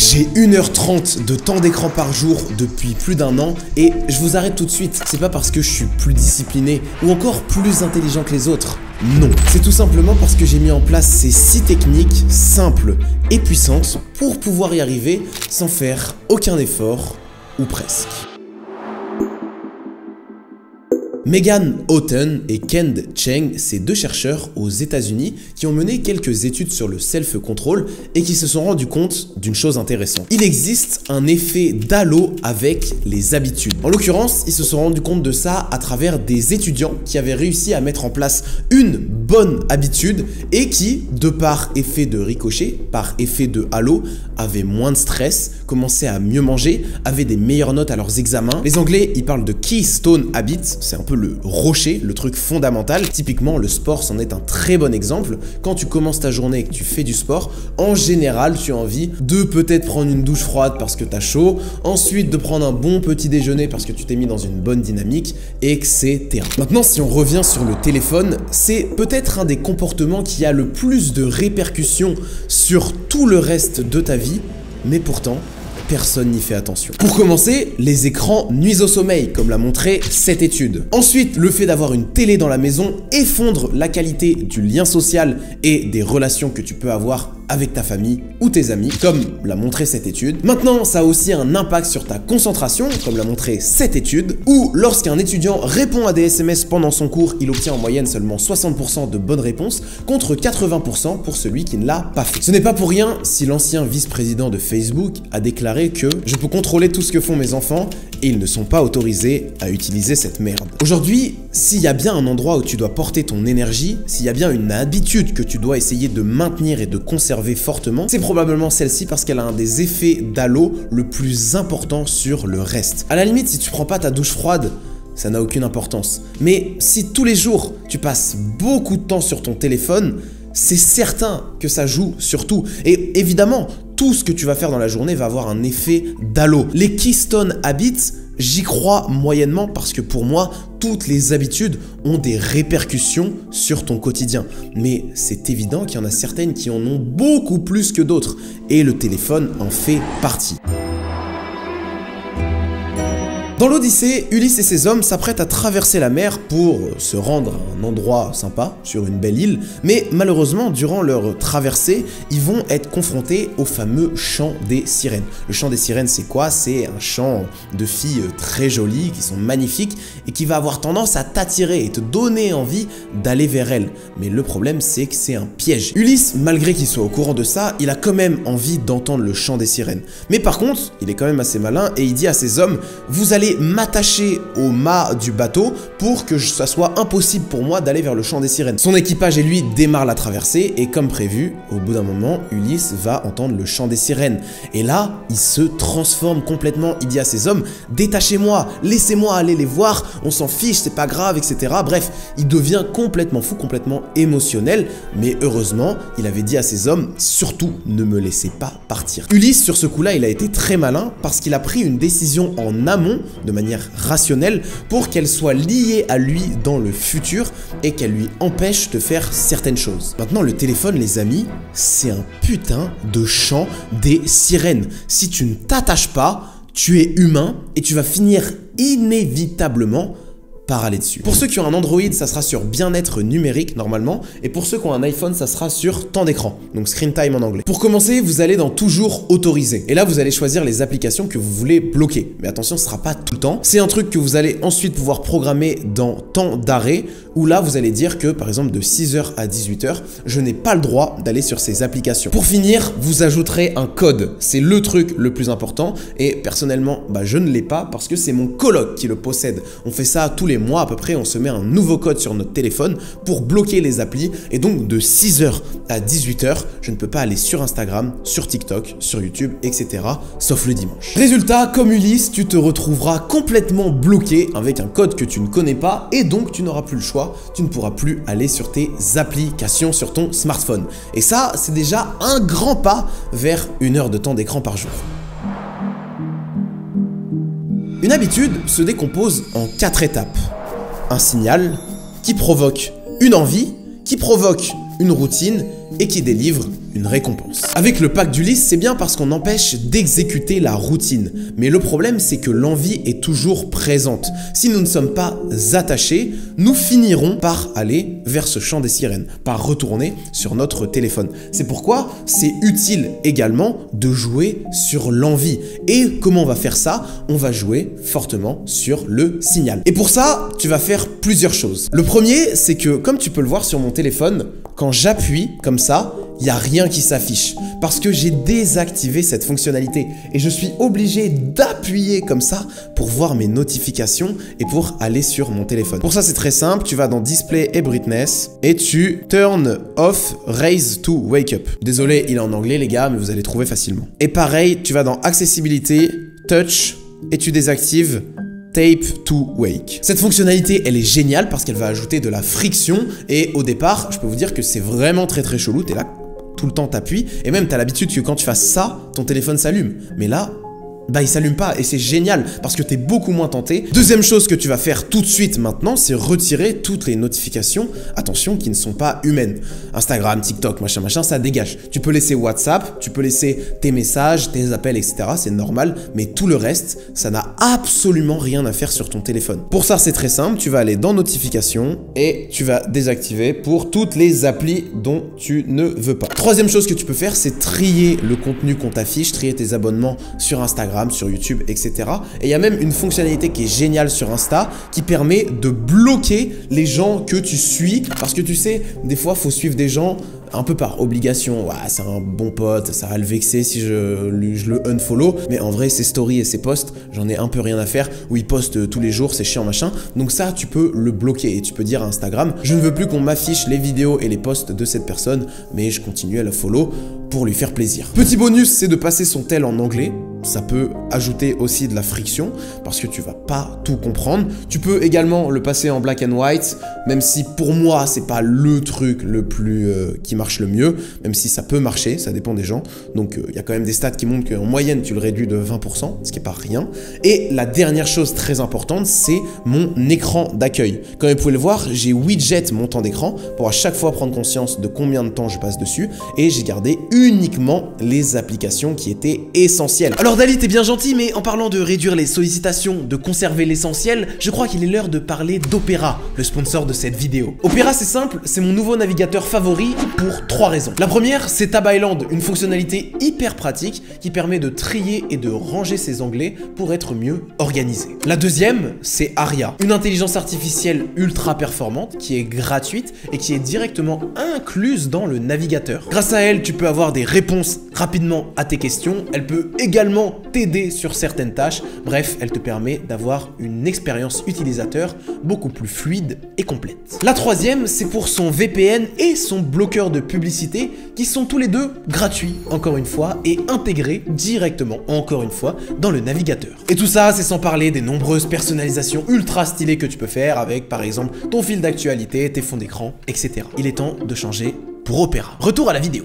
J'ai 1h30 de temps d'écran par jour depuis plus d'1 an et je vous arrête tout de suite. C'est pas parce que je suis plus discipliné ou encore plus intelligent que les autres. Non, c'est tout simplement parce que j'ai mis en place ces 6 techniques simples et puissantes pour pouvoir y arriver sans faire aucun effort ou presque. Megan Houghton et Ken Cheng, c'est 2 chercheurs aux États-Unis qui ont mené quelques études sur le self-control et qui se sont rendus compte d'une chose intéressante. Il existe un effet d'halo avec les habitudes. En l'occurrence, ils se sont rendus compte de ça à travers des étudiants qui avaient réussi à mettre en place une bonne habitude et qui, de par effet de ricochet, par effet de halo, avaient moins de stress, commençaient à mieux manger, avaient des meilleures notes à leurs examens. Les Anglais, ils parlent de Keystone Habits, c'est un peu le rocher, le truc fondamental. Typiquement, le sport c'en est un très bon exemple. Quand tu commences ta journée et que tu fais du sport, en général, tu as envie de peut-être prendre une douche froide parce que t'as chaud, ensuite de prendre un bon petit déjeuner parce que tu t'es mis dans une bonne dynamique, etc. Maintenant, si on revient sur le téléphone, c'est peut-être un des comportements qui a le plus de répercussions sur tout le reste de ta vie, mais pourtant, personne n'y fait attention. Pour commencer, les écrans nuisent au sommeil, comme l'a montré cette étude. Ensuite, le fait d'avoir une télé dans la maison effondre la qualité du lien social et des relations que tu peux avoir avec ta famille ou tes amis, comme l'a montré cette étude. Maintenant, ça a aussi un impact sur ta concentration, comme l'a montré cette étude, où lorsqu'un étudiant répond à des SMS pendant son cours, il obtient en moyenne seulement 60% de bonnes réponses, contre 80% pour celui qui ne l'a pas fait. Ce n'est pas pour rien si l'ancien vice-président de Facebook a déclaré que « Je peux contrôler tout ce que font mes enfants et ils ne sont pas autorisés à utiliser cette merde ». Aujourd'hui, s'il y a bien un endroit où tu dois porter ton énergie, s'il y a bien une habitude que tu dois essayer de maintenir et de conserver fortement, c'est probablement celle-ci parce qu'elle a un des effets d'halo le plus important sur le reste. À la limite, si tu prends pas ta douche froide, ça n'a aucune importance. Mais si tous les jours, tu passes beaucoup de temps sur ton téléphone, c'est certain que ça joue sur tout. Et évidemment, tout ce que tu vas faire dans la journée va avoir un effet d'halo. Les Keystone Habits, j'y crois moyennement parce que pour moi, toutes les habitudes ont des répercussions sur ton quotidien. Mais c'est évident qu'il y en a certaines qui en ont beaucoup plus que d'autres. Et le téléphone en fait partie. Dans l'Odyssée, Ulysse et ses hommes s'apprêtent à traverser la mer pour se rendre à un endroit sympa, sur une belle île, mais malheureusement, durant leur traversée, ils vont être confrontés au fameux chant des sirènes. Le chant des sirènes, c'est quoi? C'est un chant de filles très jolies, qui sont magnifiques, et qui va avoir tendance à t'attirer et te donner envie d'aller vers elles. Mais le problème, c'est que c'est un piège. Ulysse, malgré qu'il soit au courant de ça, il a quand même envie d'entendre le chant des sirènes. Mais par contre, il est quand même assez malin, et il dit à ses hommes, vous allez m'attacher au mât du bateau pour que ça soit impossible pour moi d'aller vers le chant des sirènes. Son équipage et lui démarrent la traversée et comme prévu, au bout d'un moment, Ulysse va entendre le chant des sirènes. Et là, il se transforme complètement, il dit à ses hommes, détachez-moi, laissez-moi aller les voir, on s'en fiche, c'est pas grave, etc. Bref, il devient complètement fou, complètement émotionnel, mais heureusement, il avait dit à ses hommes, surtout ne me laissez pas partir. Ulysse, sur ce coup-là, il a été très malin parce qu'il a pris une décision en amont, de manière rationnelle, pour qu'elle soit liée à lui dans le futur et qu'elle lui empêche de faire certaines choses. Maintenant, le téléphone, les amis, c'est un putain de chant des sirènes. Si tu ne t'attaches pas, tu es humain et tu vas finir inévitablement par aller dessus. Pour ceux qui ont un Android, ça sera sur bien-être numérique normalement, et pour ceux qui ont un iPhone, ça sera sur temps d'écran, donc screen time en anglais. Pour commencer, vous allez dans toujours autoriser, et là vous allez choisir les applications que vous voulez bloquer, mais attention, ce sera pas tout le temps. C'est un truc que vous allez ensuite pouvoir programmer dans temps d'arrêt, où là vous allez dire que par exemple de 6h à 18h, je n'ai pas le droit d'aller sur ces applications. Pour finir, vous ajouterez un code, c'est le truc le plus important, et personnellement, je ne l'ai pas parce que c'est mon coloc qui le possède. On fait ça tous les mois à peu près, on se met un nouveau code sur notre téléphone pour bloquer les applis, et donc de 6h à 18h, je ne peux pas aller sur Instagram, sur TikTok, sur YouTube, etc. sauf le dimanche. Résultat, comme Ulysse, tu te retrouveras complètement bloqué avec un code que tu ne connais pas, et donc tu n'auras plus le choix, tu ne pourras plus aller sur tes applications sur ton smartphone. Et ça, c'est déjà un grand pas vers 1 heure de temps d'écran par jour. Une habitude se décompose en 4 étapes. Un signal qui provoque une envie, qui provoque une routine et qui délivre une récompense. Avec le pack d'Ulysse, c'est bien parce qu'on empêche d'exécuter la routine. Mais le problème, c'est que l'envie est toujours présente. Si nous ne sommes pas attachés, nous finirons par aller vers ce chant des sirènes, par retourner sur notre téléphone. C'est pourquoi c'est utile également de jouer sur l'envie. Et comment on va faire ça? On va jouer fortement sur le signal. Et pour ça, tu vas faire plusieurs choses. Le premier, c'est que comme tu peux le voir sur mon téléphone, quand j'appuie comme ça, il n'y a rien qui s'affiche parce que j'ai désactivé cette fonctionnalité et je suis obligé d'appuyer comme ça pour voir mes notifications et pour aller sur mon téléphone. Pour ça, c'est très simple, tu vas dans Display et Brightness et tu turn off Raise to Wake Up. Désolé, il est en anglais les gars, mais vous allez trouver facilement. Et pareil, tu vas dans Accessibilité, Touch et tu désactives Tape to Wake. Cette fonctionnalité, elle est géniale parce qu'elle va ajouter de la friction et au départ, je peux vous dire que c'est vraiment très chelou. T'es là, tout le temps t'appuies et même t'as l'habitude que quand tu fasses ça, ton téléphone s'allume. Mais là, bah il s'allume pas et c'est génial parce que t'es beaucoup moins tenté. Deuxième chose que tu vas faire tout de suite maintenant, c'est retirer toutes les notifications, attention, qui ne sont pas humaines. Instagram, TikTok, machin, ça dégage. Tu peux laisser WhatsApp, tu peux laisser tes messages, tes appels, etc. C'est normal, mais tout le reste, ça n'a absolument rien à faire sur ton téléphone. Pour ça, c'est très simple, tu vas aller dans Notifications et tu vas désactiver pour toutes les applis dont tu ne veux pas. Troisième chose que tu peux faire, c'est trier le contenu qu'on t'affiche, trier tes abonnements sur Instagram, sur YouTube, etc. Et il y a même une fonctionnalité qui est géniale sur Insta qui permet de bloquer les gens que tu suis parce que tu sais, des fois, il faut suivre des gens un peu par obligation. Ouais, c'est un bon pote, ça va le vexer si je le unfollow. Mais en vrai, ses stories et ses posts, j'en ai un peu rien à faire. Où il poste tous les jours, c'est chiant, machin. Donc ça, tu peux le bloquer et tu peux dire à Instagram, je ne veux plus qu'on m'affiche les vidéos et les posts de cette personne, mais je continue à la follow pour lui faire plaisir. Petit bonus, c'est de passer son tel en anglais. Ça peut ajouter aussi de la friction parce que tu vas pas tout comprendre. Tu peux également le passer en black and white, même si pour moi c'est pas le truc le plus qui marche le mieux, même si ça peut marcher, ça dépend des gens. Donc il y a quand même des stats qui montrent qu'en moyenne tu le réduis de 20%, ce qui est pas rien. Et la dernière chose très importante, c'est mon écran d'accueil. Comme vous pouvez le voir, j'ai widget mon temps d'écran pour à chaque fois prendre conscience de combien de temps je passe dessus et j'ai gardé uniquement les applications qui étaient essentielles. Alors Dali, t'es bien gentil, mais en parlant de réduire les sollicitations, de conserver l'essentiel, je crois qu'il est l'heure de parler d'Opera, le sponsor de cette vidéo. Opera, c'est simple, c'est mon nouveau navigateur favori pour 3 raisons. La première, c'est Tab Island, une fonctionnalité hyper pratique qui permet de trier et de ranger ses onglets pour être mieux organisé. La deuxième, c'est Aria, une intelligence artificielle ultra performante qui est gratuite et qui est directement incluse dans le navigateur. Grâce à elle, tu peux avoir des réponses rapidement à tes questions. Elle peut également t'aider sur certaines tâches. Bref, elle te permet d'avoir une expérience utilisateur beaucoup plus fluide et complète. La troisième, c'est pour son VPN et son bloqueur de publicité qui sont tous les deux gratuits, encore une fois, et intégrés directement, encore une fois, dans le navigateur. Et tout ça, c'est sans parler des nombreuses personnalisations ultra stylées que tu peux faire avec, par exemple, ton fil d'actualité, tes fonds d'écran, etc. Il est temps de changer pour Opera. Retour à la vidéo.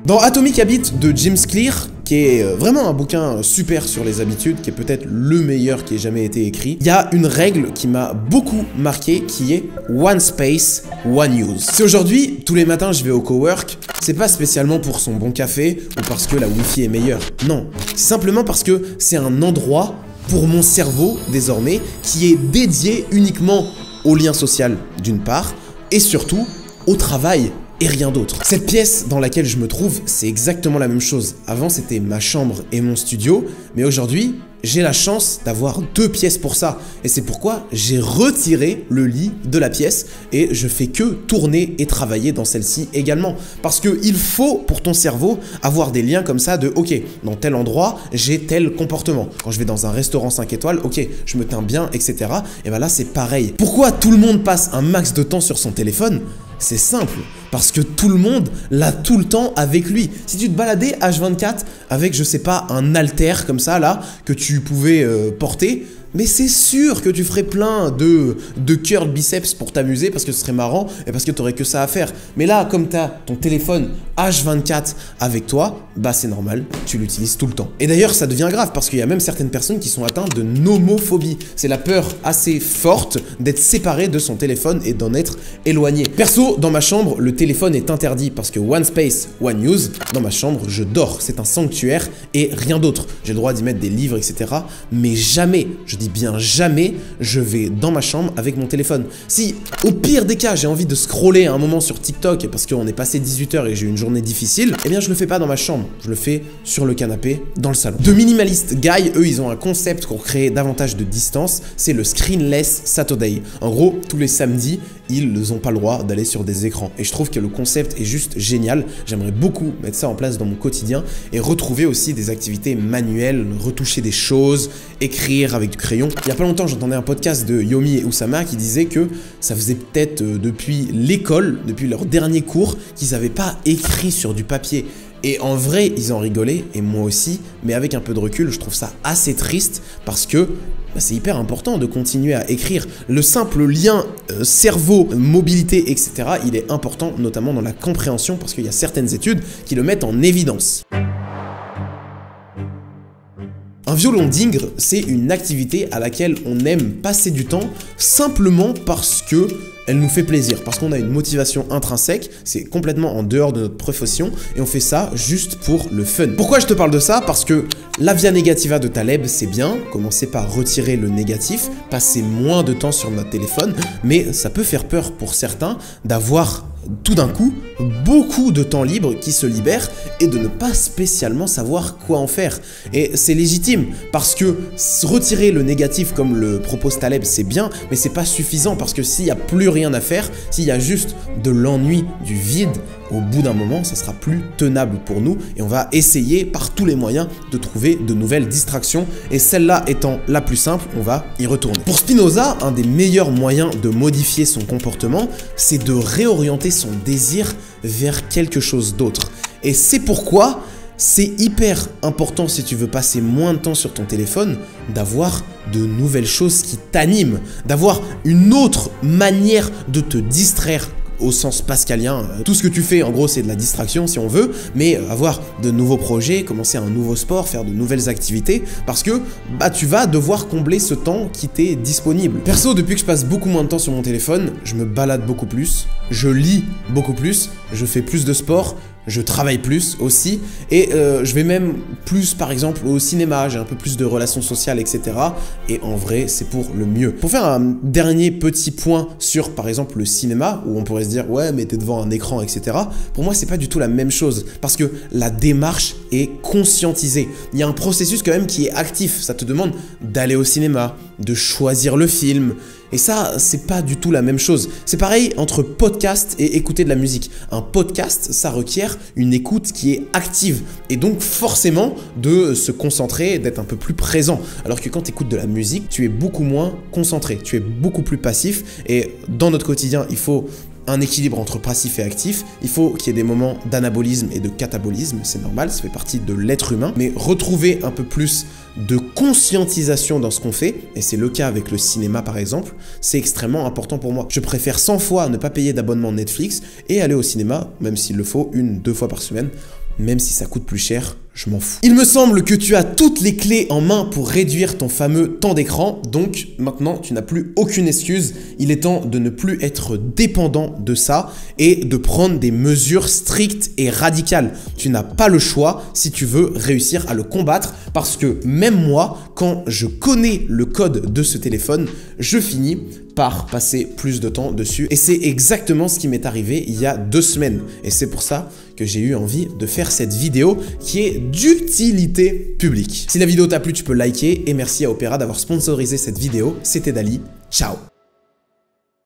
Dans Atomic Habits de James Clear, qui est vraiment un bouquin super sur les habitudes, qui est peut-être le meilleur qui ait jamais été écrit, il y a une règle qui m'a beaucoup marqué qui est One Space, One Use. Si aujourd'hui, tous les matins, je vais au cowork, c'est pas spécialement pour son bon café ou parce que la Wi-Fi est meilleure. Non, c'est simplement parce que c'est un endroit pour mon cerveau, désormais, qui est dédié uniquement au lien social, d'une part, et surtout au travail. Et rien d'autre. Cette pièce dans laquelle je me trouve, c'est exactement la même chose. Avant, c'était ma chambre et mon studio, mais aujourd'hui, j'ai la chance d'avoir 2 pièces pour ça. Et c'est pourquoi j'ai retiré le lit de la pièce et je fais que tourner et travailler dans celle-ci également. Parce qu'il faut, pour ton cerveau, avoir des liens comme ça de « Ok, dans tel endroit, j'ai tel comportement. Quand je vais dans un restaurant 5 étoiles, ok, je me tiens bien, etc. » Et ben là, c'est pareil. Pourquoi tout le monde passe un max de temps sur son téléphone ? C'est simple, parce que tout le monde l'a tout le temps avec lui. Si tu te baladais H24 avec, je sais pas, un haltère comme ça là, que tu pouvais porter, mais c'est sûr que tu ferais plein de curl biceps pour t'amuser parce que ce serait marrant et parce que tu n'aurais que ça à faire. Mais là, comme tu as ton téléphone H24 avec toi, bah c'est normal, tu l'utilises tout le temps. Et d'ailleurs, ça devient grave parce qu'il y a même certaines personnes qui sont atteintes de nomophobie. C'est la peur assez forte d'être séparé de son téléphone et d'en être éloigné. Perso, dans ma chambre, le téléphone est interdit parce que one space, one use. Dans ma chambre, je dors. C'est un sanctuaire et rien d'autre. J'ai le droit d'y mettre des livres, etc. Mais jamais, je dis bien jamais, je vais dans ma chambre avec mon téléphone. Si, au pire des cas, j'ai envie de scroller à un moment sur TikTok parce qu'on est passé 18 h et j'ai eu une journée difficile, eh bien je le fais pas dans ma chambre. Je le fais sur le canapé, dans le salon. De Minimalist Guy, eux, ils ont un concept pour créer davantage de distance. C'est le Screenless Saturday. En gros, tous les samedis, ils n'ont pas le droit d'aller sur des écrans. Et je trouve que le concept est juste génial. J'aimerais beaucoup mettre ça en place dans mon quotidien et retrouver aussi des activités manuelles, retoucher des choses, écrire avec du crayon. Il y a pas longtemps, j'entendais un podcast de Yomi et Oussama qui disait que ça faisait peut-être depuis l'école, depuis leur dernier cours, qu'ils n'avaient pas écrit sur du papier. Et en vrai, ils en rigolaient, et moi aussi, mais avec un peu de recul, je trouve ça assez triste parce que c'est hyper important de continuer à écrire. Le simple lien cerveau, mobilité, etc., il est important, notamment dans la compréhension, parce qu'il y a certaines études qui le mettent en évidence. Un violon d'Ingres, c'est une activité à laquelle on aime passer du temps simplement parce que elle nous fait plaisir, parce qu'on a une motivation intrinsèque, c'est complètement en dehors de notre profession et on fait ça juste pour le fun. Pourquoi je te parle de ça? Parce que la via negativa de Taleb, c'est bien, commencer par retirer le négatif, passer moins de temps sur notre téléphone, mais ça peut faire peur pour certains d'avoir tout d'un coup beaucoup de temps libre qui se libère et de ne pas spécialement savoir quoi en faire. Et c'est légitime parce que retirer le négatif comme le propose Taleb, c'est bien, mais c'est pas suffisant parce que s'il n'y a plus rien à faire, s'il y a juste de l'ennui, du vide, au bout d'un moment, ça sera plus tenable pour nous et on va essayer par tous les moyens de trouver de nouvelles distractions et celle-là étant la plus simple, on va y retourner. Pour Spinoza, un des meilleurs moyens de modifier son comportement, c'est de réorienter son désir vers quelque chose d'autre. Et c'est pourquoi c'est hyper important, si tu veux passer moins de temps sur ton téléphone, d'avoir de nouvelles choses qui t'animent, d'avoir une autre manière de te distraire au sens pascalien. Tout ce que tu fais, en gros, c'est de la distraction si on veut, mais avoir de nouveaux projets, commencer un nouveau sport, faire de nouvelles activités, parce que tu vas devoir combler ce temps qui t'est disponible. Perso, depuis que je passe beaucoup moins de temps sur mon téléphone, je me balade beaucoup plus, je lis beaucoup plus, je fais plus de sport, je travaille plus aussi et je vais même plus par exemple au cinéma, j'ai un peu plus de relations sociales, etc. Et en vrai, c'est pour le mieux. Pour faire un dernier petit point sur par exemple le cinéma, où on pourrait se dire ouais mais t'es devant un écran, etc. Pour moi, c'est pas du tout la même chose parce que la démarche est conscientisée. Il y a un processus quand même qui est actif. Ça te demande d'aller au cinéma, de choisir le film. Et ça, c'est pas du tout la même chose. C'est pareil entre podcast et écouter de la musique. Un podcast, ça requiert une écoute qui est active et donc forcément de se concentrer, d'être un peu plus présent. Alors que quand tu écoutes de la musique, tu es beaucoup moins concentré, tu es beaucoup plus passif et dans notre quotidien, il faut un équilibre entre passif et actif, il faut qu'il y ait des moments d'anabolisme et de catabolisme, c'est normal, ça fait partie de l'être humain, mais retrouver un peu plus de conscientisation dans ce qu'on fait, et c'est le cas avec le cinéma par exemple, c'est extrêmement important pour moi. Je préfère 100 fois ne pas payer d'abonnement Netflix et aller au cinéma, même s'il le faut, 1-2 fois par semaine, même si ça coûte plus cher, je m'en fous. Il me semble que tu as toutes les clés en main pour réduire ton fameux temps d'écran, donc maintenant tu n'as plus aucune excuse, il est temps de ne plus être dépendant de ça et de prendre des mesures strictes et radicales. Tu n'as pas le choix si tu veux réussir à le combattre parce que même moi, quand je connais le code de ce téléphone, je finis par passer plus de temps dessus. Et c'est exactement ce qui m'est arrivé il y a 2 semaines. Et c'est pour ça que j'ai eu envie de faire cette vidéo qui est d'utilité publique. Si la vidéo t'a plu, tu peux liker. Et merci à Opera d'avoir sponsorisé cette vidéo. C'était Dali. Ciao!